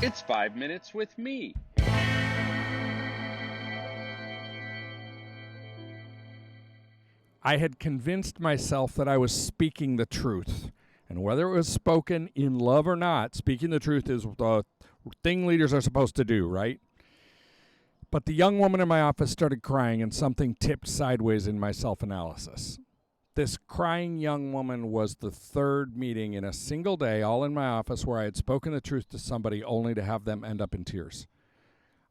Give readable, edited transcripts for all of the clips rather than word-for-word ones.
It's 5 minutes with me. I had convinced myself that I was speaking the truth. And whether it was spoken in love or not, speaking the truth is the thing leaders are supposed to do, right? But the young woman in my office started crying and something tipped sideways in my self-analysis. This crying young woman was the third meeting in a single day, all in my office, where I had spoken the truth to somebody only to have them end up in tears.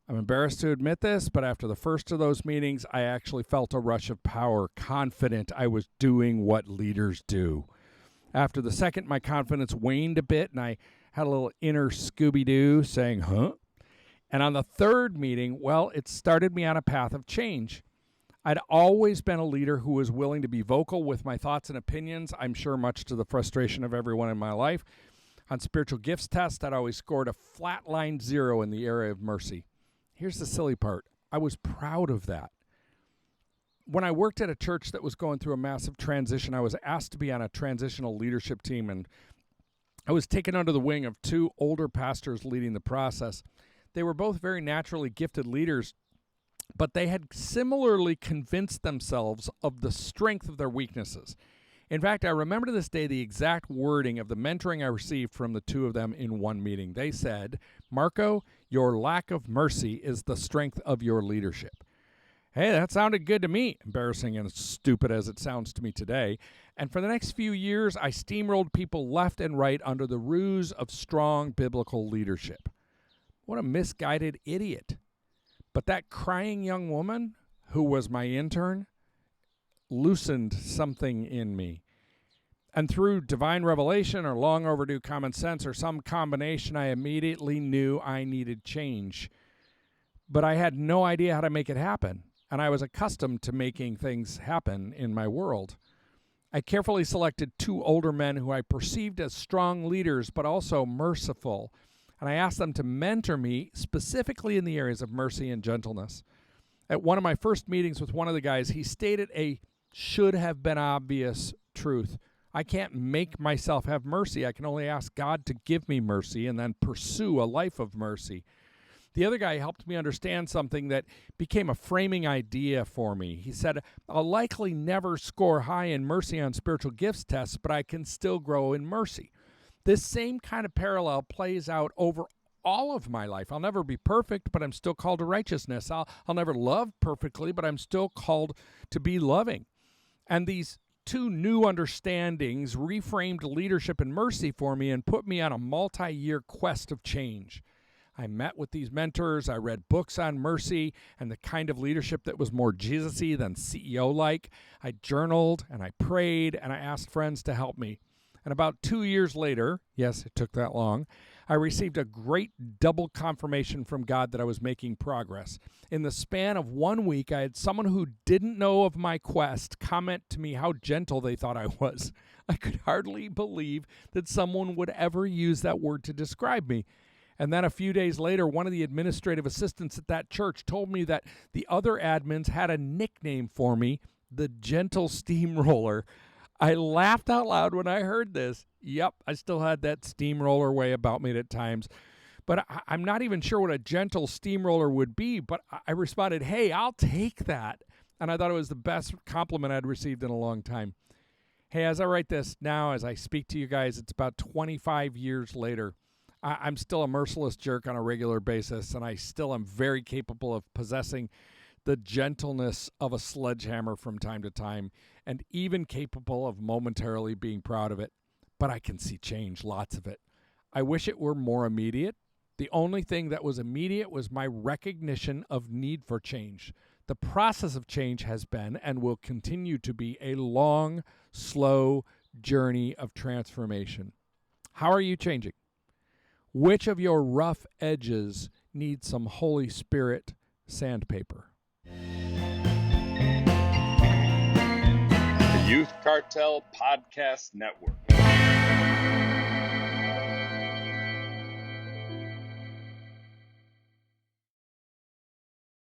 I'm embarrassed to admit this, but after the first of those meetings, I actually felt a rush of power, confident I was doing what leaders do. After the second, my confidence waned a bit, and I had a little inner Scooby-Doo saying, huh? And on the third meeting, well, it started me on a path of change. I'd always been a leader who was willing to be vocal with my thoughts and opinions, I'm sure much to the frustration of everyone in my life. On spiritual gifts tests, I'd always scored a flatline 0 in the area of mercy. Here's the silly part. I was proud of that. When I worked at a church that was going through a massive transition, I was asked to be on a transitional leadership team, and I was taken under the wing of two older pastors leading the process. They were both very naturally gifted leaders, but they had similarly convinced themselves of the strength of their weaknesses. In fact, I remember to this day the exact wording of the mentoring I received from the two of them in one meeting. They said, "Marko, your lack of mercy is the strength of your leadership." Hey, that sounded good to me, embarrassing and stupid as it sounds to me today. And for the next few years, I steamrolled people left and right under the ruse of strong biblical leadership. What a misguided idiot. But that crying young woman, who was my intern, loosened something in me. And through divine revelation or long overdue common sense or some combination, I immediately knew I needed change. But I had no idea how to make it happen. And I was accustomed to making things happen in my world. I carefully selected two older men who I perceived as strong leaders, but also merciful. And I asked them to mentor me specifically in the areas of mercy and gentleness. At one of my first meetings with one of the guys, he stated a should have been obvious truth. I can't make myself have mercy. I can only ask God to give me mercy and then pursue a life of mercy. The other guy helped me understand something that became a framing idea for me. He said, I'll likely never score high in mercy on spiritual gifts tests, but I can still grow in mercy. This same kind of parallel plays out over all of my life. I'll never be perfect, but I'm still called to righteousness. I'll never love perfectly, but I'm still called to be loving. And these two new understandings reframed leadership and mercy for me and put me on a multi-year quest of change. I met with these mentors, I read books on mercy and the kind of leadership that was more Jesus-y than CEO-like. I journaled and I prayed and I asked friends to help me. And about 2 years later, yes, it took that long, I received a great double confirmation from God that I was making progress. In the span of 1 week, I had someone who didn't know of my quest comment to me how gentle they thought I was. I could hardly believe that someone would ever use that word to describe me. And then a few days later, one of the administrative assistants at that church told me that the other admins had a nickname for me, the Gentle Steamroller. I laughed out loud when I heard this. Yep, I still had that steamroller way about me at times. But I'm not even sure what a gentle steamroller would be, but I responded, hey, I'll take that. And I thought it was the best compliment I'd received in a long time. Hey, as I write this now, as I speak to you guys, it's about 25 years later. I'm still a merciless jerk on a regular basis, and I still am very capable of possessing the gentleness of a sledgehammer from time to time, and even capable of momentarily being proud of it. But I can see change, lots of it. I wish it were more immediate. The only thing that was immediate was my recognition of need for change. The process of change has been and will continue to be a long, slow journey of transformation. How are you changing? Which of your rough edges need some Holy Spirit sandpaper? The Youth Cartel Podcast Network.